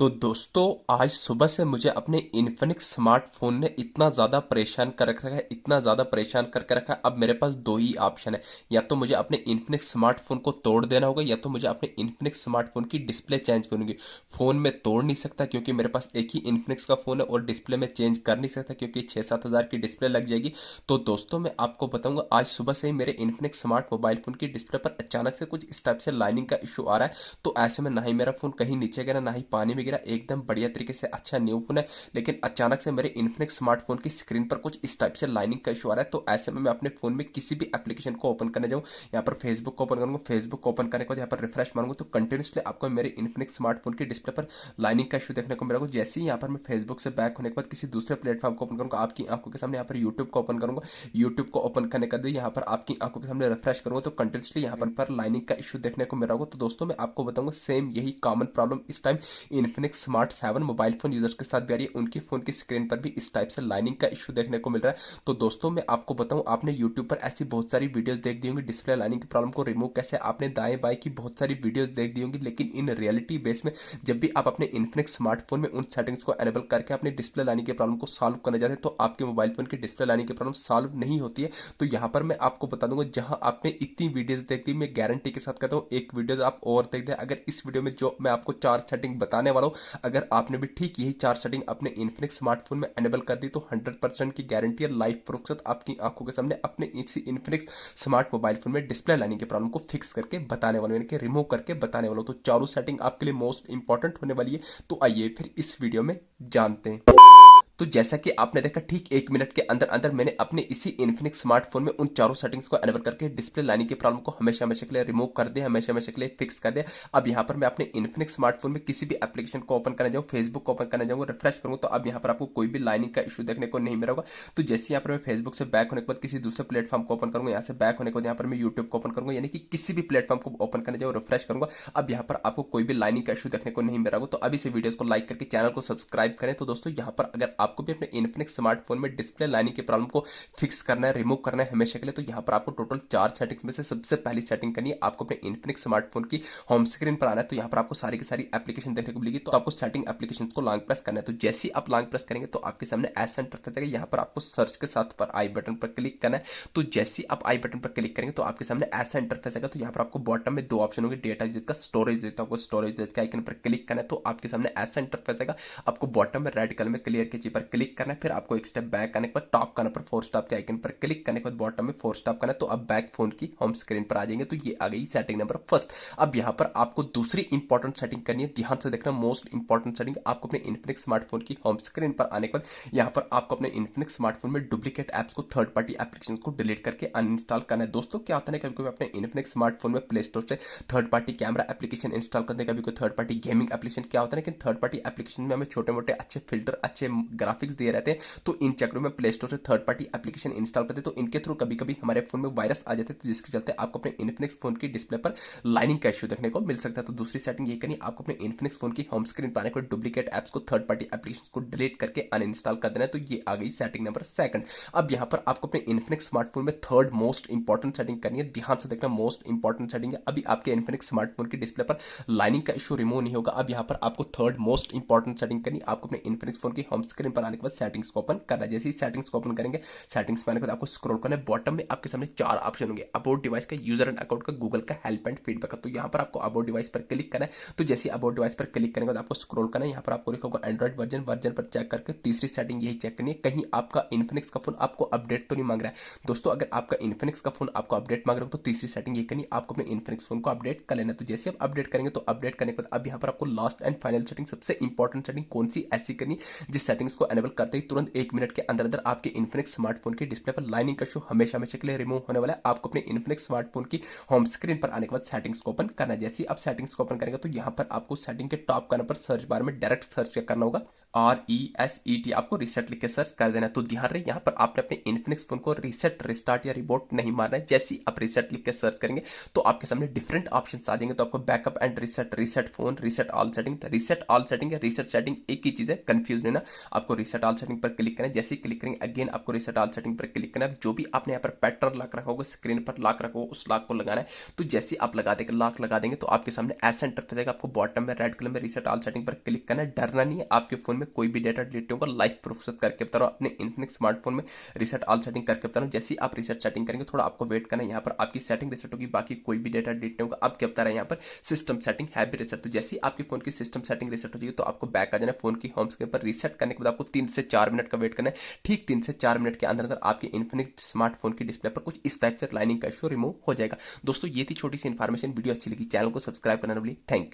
तो दोस्तों आज सुबह से मुझे अपने इन्फिनिक्स स्मार्टफोन ने इतना ज़्यादा परेशान कर रखा है, इतना ज़्यादा परेशान करके रखा है। अब मेरे पास दो ही ऑप्शन है, या तो मुझे अपने इन्फिनिक्स स्मार्टफोन को तोड़ देना होगा या तो मुझे अपने इन्फिनिक्स स्मार्टफोन की डिस्प्ले चेंज करनी होगी। फ़ोन में तोड़ नहीं सकता क्योंकि मेरे पास एक ही इन्फिनिक्स का फ़ोन है, और डिस्प्ले में चेंज कर नहीं सकता क्योंकि 6-7 हज़ार की डिस्प्ले लग जाएगी। तो दोस्तों मैं आपको बताऊंगा, आज सुबह से ही मेरे इन्फिनिक्स स्मार्ट मोबाइल फ़ोन की डिस्प्ले पर अचानक से कुछ इस टाइप से लाइनिंग का इशू आ रहा है। तो ऐसे में ना ही मेरा फ़ोन कहीं नीचे गिरा, ना ही पानी में गिरा, एकदम बढ़िया तरीके से अच्छा न्यू फोन है। लेकिन अचानक से मेरे इन्फिनिक्स स्मार्टफोन की स्क्रीन पर कुछ इस टाइप से लाइनिंग का इशू आ रहा है। तो ऐसे में मैं अपने फोन में किसी भी एप्लीकेशन को ओपन करने जाऊँ, यहाँ पर फेसबुक को ओपन करूंगा, फेसबुक को ओपन करने के बाद यहाँ पर रिफ्रेश मारूंगा तो कंटिन्यूसली आपको मेरे इन्फिनिक्स स्मार्टफोन की डिस्प्ले पर लाइनिंग का इशू देखने को मिलेगा। जैसे ही यहाँ पर मैं फेसबुक से बैक होने के बाद किसी दूसरे प्लेटफॉर्म को ओपन करूंगा, आपकी आंखों के सामने यहाँ पर यूट्यूब को ओपन करूंगा, यूट्यूब को ओपन करने के बाद यहाँ पर आपकी आंखों के सामने रिफ्रेश करूंगा तो कंटिन्यूसली यहाँ पर लाइनिंग का इशू देखने को मिल रहा होगा। तो दोस्तों मैं आपको बताऊंगा सेम यही कॉमन प्रॉब्लम इस time Infinix smart 7 mobile phone users के साथ भी आ रही है। उनकी फोन की स्क्रीन पर भी इस टाइप से लाइनिंग का इशू देखने को मिल रहा है। तो दोस्तों मैं आपको बताऊं, आपने यूट्यूब पर ऐसी बहुत सारी वीडियोस देख दी होंगी डिस्प्ले लाइनिंग की प्रॉब्लम को रिमूव कैसे, आपने दाएं बाएं की बहुत सारी वीडियोस देख दी होंगी। लेकिन इन रियलिटी बेस में जब भी आप अपने इन्फिनिक्स स्मार्टफोन में उन सेटिंग्स को एनेबल करके अपने डिस्प्ले लाइनिंग की प्रॉब्लम को सॉल्व करने जाते हैं तो आपके मोबाइल फोन की डिस्प्ले लाइनिंग की प्रॉब्लम सॉल्व नहीं होती है। तो यहाँ पर मैं आपको बता दूंगा, जहां आपने इतनी वीडियोस देख दी, मैं गारंटी के साथ कहता हूँ एक वीडियो आप और देख दें। अगर इस वीडियो में जो मैं आपको 4 सेटिंग बताने वाला हूँ, अगर आपने भी ठीक यही 4 सेटिंग अपने इन्फिनिक्स स्मार्टफोन में एनेबल कर दी तो 100% की गारंटी है, लाइव प्रूफ के साथ आपकी आंखों के सामने अपने इसी इन्फिनिक्स स्मार्ट मोबाइल फोन में डिस्प्ले लाइनिंग की प्रॉब्लम को फिक्स करके बताने वाला हूं, यानी कि रिमूव करके बताने वाला हूं। तो चारों सेटिंग आपके लिए मोस्ट इंपॉर्टेंट होने वाली है। तो आइए फिर इस वीडियो में जानते हैं। तो जैसा कि आपने देखा, ठीक 1 मिनट के अंदर अंदर मैंने अपने इसी इन्फिनिक्स स्मार्टफोन में उन चारों सेटिंग्स को एनेबल करके डिस्प्ले लाइनिंग की प्रॉब्लम को हमेशा हमेशा के लिए रिमूव कर दिया, हमेशा हमेशा के लिए फिक्स कर दिया। अब यहाँ पर मैं अपने इन्फिनिक्स स्मार्टफोन में किसी भी एप्लीकेशन को ओपन करने जाऊँ, फेसबुक को ओपन करने जाऊँगा, रिफ्रेश करूँगा तो अब यहाँ पर आपको कोई भी लाइनिंग का इशू देखने को नहीं मिलेगा। तो जैसे यहाँ पर मैं फेसबुक से बैक होने के बाद किसी दूसरे प्लेटफॉर्म को ओपन करूंगा, यहाँ से बैक होने के बाद यहाँ पर मैं यूट्यूब को ओपन करूंगा, यानी कि किसी भी प्लेटफॉर्म को ओपन करने जाऊँ, रिफ्रेश करूंगा, अब यहाँ पर आपको कोई भी लाइनिंग का इशू देखने को नहीं मिलेगा। तो अभी से वीडियोस को लाइक करके चैनल को सब्सक्राइब करें। तो दोस्तों यहाँ पर अगर आपको भी अपने इन्फिनिक्स स्मार्टफोन में डिस्प्ले लाइनिंग की प्रॉब्लम को फिक्स करना है, रिमूव करना है हमेशा के लिए, तो यहाँ पर आपको टोटल 4 सेटिंग्स में से सबसे पहली सेटिंग करनी है, आपको अपने इन्फिनिक्स स्मार्टफोन की होम स्क्रीन पर आना है। तो यहाँ पर आपको सारी की सारी एप्लीकेशन देखने को मिलेगी। तो आपको सेटिंग एप्लीकेशन को लॉन्ग प्रेस करना है। तो जैसे ही आप लॉन्ग प्रेस करेंगे तो आपके सामने ऐसा इंटरफेस आएगा, यहाँ पर आपको सर्च के साथ पर आई बटन पर क्लिक करना है। तो जैसे ही आप आई बटन पर क्लिक करेंगे तो आपके सामने ऐसा इंटरफेस आएगा। तो यहाँ पर आपको बॉटम में 2 ऑप्शन होंगे, डेटा जिसका स्टोरेज देता है, स्टोरेज के आइकन पर क्लिक करना है। तो आपके सामने ऐसा इंटरफेस आएगा, आपको बॉटम में रेड कलर में क्लियर की चीज पर क्लिक करना है। फिर आपको एक स्टेप बैक करने के बाद टॉप करने पर 4 स्टार के आइकन पर क्लिक करने के बाद बॉटम में 4 स्टार करना है। तो अब बैक फोन की होम स्क्रीन पर आ जाएंगे। तो ये आ गई सेटिंग नंबर फर्स्ट। अब यहाँ पर आपको दूसरी इंपॉर्टेंट सेटिंग करनी है, ध्यान से देखना, मोस्ट इंपॉर्टेंट सेटिंग। आपको अपने इन्फिनिक्स स्मार्टफोन की होम स्क्रीन पर आने के बाद यहाँ पर आपको अपने इन्फिनिक्स स्मार्टफोन में डुप्लीकेट एप्स को, थर्ड पार्टी एप्लीकेशन को डिलीट करके अनइंस्टॉल करना है। दोस्तों क्या होता है, कभी कभी अपने इन्फिनिक्स स्मार्टफोन में प्ले स्टोर से third party camera application install करने का भी कोई थर्ड पार्टी गेमिंग एप्लीकेशन, क्या होता है लेकिन थर्ड पार्टी एप्लीकेशन में हमें छोटे मोटे अच्छे फिल्टर, अच्छे ग्राफिक्स दिए रहते हैं। तो इन चक्रों में प्ले स्टोर से थर्ड पार्टी एप्लीकेशन इंस्टॉल करते तो इनके थ्रू कभी कभी हमारे फोन में वायरस आ जाते, तो जिसके चलते आपको अपने इन्फिनिक्स फोन की डिस्प्ले पर लाइनिंग का इशू देखने को मिल सकता है। तो दूसरी सेटिंग ये करनी, आपको अपने इन्फिनिक्स फोन की होम स्क्रीन पर आने को डुप्लीकेट एप्स को, थर्ड पार्टी एप्लीकेशन को डिलीट करके अनइंस्टॉल कर देना है। तो ये आ गई सेटिंग नंबर सेकंड। अब यहाँ पर आपको अपने इन्फिनिक्स स्मार्टफोन में थर्ड मोस्ट इंपॉर्टेंट सेटिंग करनी है, ध्यान से देखना, मोस्ट इंपॉर्टेंट सेटिंग है। अभी आपके इन्फिनिक्स स्मार्टफोन की डिस्प्ले पर लाइनिंग का इशू रिमूव नहीं होगा। अब यहाँ पर आपको थर्ड मोस्ट इंपॉर्टेंट सेटिंग करनी, आपको अपने इन्फिनिक्स फोन की होम स्क्रीन पर आने के बाद सेटिंग्स को ओपन करना है। जैसे ही सेटिंग्स को ओपन करेंगे, सेटिंग्स में आने के बाद आपको स्क्रॉल करना है, बॉटम में आपके सामने 4 ऑप्शन होंगे, अबाउट डिवाइस का, यूजर एंड अकाउंट का, गूगल का, हेल्प एंड फीडबैक का। तो यहाँ पर आपको अबाउट डिवाइस पर क्लिक करना है। तो जैसे अबाउट डिवाइस पर क्लिक करने के बाद आपको स्क्रॉल करना है, यहाँ पर आपको लिखा होगा एंड्रॉइड वर्जन, वर्जन पर चेक करके तीसरी सेटिंग यही चेक करनी है, कहीं आपका इन्फिनिक्स का फोन आपको अपडेट तो नहीं मांग रहा है। दोस्तों अगर आपका इन्फिनिक्स का फोन आपको अपडेट मांग रहा हो तो तीसरी सेटिंग ये करनी, आपको अपने इन्फिनिक्स फोन को अपडेट कर लेना। तो जैसे आप अपडेट करेंगे तो अपडेट करने के बाद अब यहाँ पर आपको लास्ट एंड फाइनल सेटिंग, सबसे इंपॉर्टेंट सेटिंग कौन सी ऐसी करनी जिस सेटिंग्स को एनेबल करते ही तुरंत 1 मिनट के अंदर अंदर आपके इन्फिनिक्स स्मार्टफोन की डिस्प्ले पर लाइनिंग का इशू हमेशा हमेशा के लिए रिमूव होने वाला है। आपको अपने इन्फिनिक्स स्मार्टफोन की होम स्क्रीन पर आने के बाद सेटिंग्स को ओपन करना है। जैसे ही आप सेटिंग्स को ओपन करेंगे तो यहाँ पर आपको सेटिंग के टॉप करने पर सर्च बार में डायरेक्ट सर्च करना होगा, RESET, आपको रीसेट लिख के सर्च कर देना है। तो ध्यान रहे यहाँ पर आपने अपने इन्फिनिक्स फोन को रीसेट, रिस्टार्ट या रिबोट नहीं मारना है। जैसे ही आप रीसेट लिख के सर्च करेंगे तो आपके सामने डिफरेंट ऑप्शन आ जाएंगे। तो आपको backup and reset, reset phone, reset all setting, reset all setting या रीसेट सेटिंग एक ही चीज है, कंफ्यूज नहीं ना। आपको आपको रीसेट ऑल सेटिंग पर क्लिक करना है। जैसे ही क्लिक करेंगे अगेन आपको रीसेट ऑल सेटिंग पर क्लिक करना है। जो भी आपने यहाँ पर पैटर्न लॉक रखा होगा, स्क्रीन पर लॉक रखा होगा, उस लॉक को लगाना है। तो जैसे आप लगा देंगे, लॉक लगा देंगे तो आपके सामने ऐसा इंटरफेस आएगा। आपको बॉटम में रेड कलर में रीसेट ऑल सेटिंग पर क्लिक करना है। डरना नहीं है, आपके फोन में कोई भी डेटा डिलीट होगा। लाइव प्रूफ करके बता रहा हूँ, अपने इन्फिनिक्स स्मार्टफोन में रीसेट ऑल सेटिंग करके बता रहा हूँ। जैसे ही आप रीसेट सेटिंग करेंगे, थोड़ा आपको वेट करना है। यहाँ पर आपकी सेटिंग रीसेट होगी, बाकी कोई भी डेटा डिलीट नहीं होगा। अब क्या बता रहा है यहाँ पर, सिस्टम सेटिंग है भी रीसेट। तो जैसे ही आपके फोन की सिस्टम सेटिंग रीसेट हो जाएगी तो आपको बैक आ जाना है। फोन की होम स्क्रीन पर रीसेट करने के बाद आपको 3 से 4 मिनट का वेट करना है। ठीक 3 से 4 मिनट के अंदर अंदर आपके इन्फिनिक्स स्मार्टफोन की डिस्प्ले पर कुछ इस टाइप से लाइनिंग का इशू रिमूव हो जाएगा। दोस्तों ये थी छोटी सी इन्फॉर्मेशन। वीडियो अच्छी लगी, चैनल को सब्सक्राइब करना ना भूलिए। Thank you.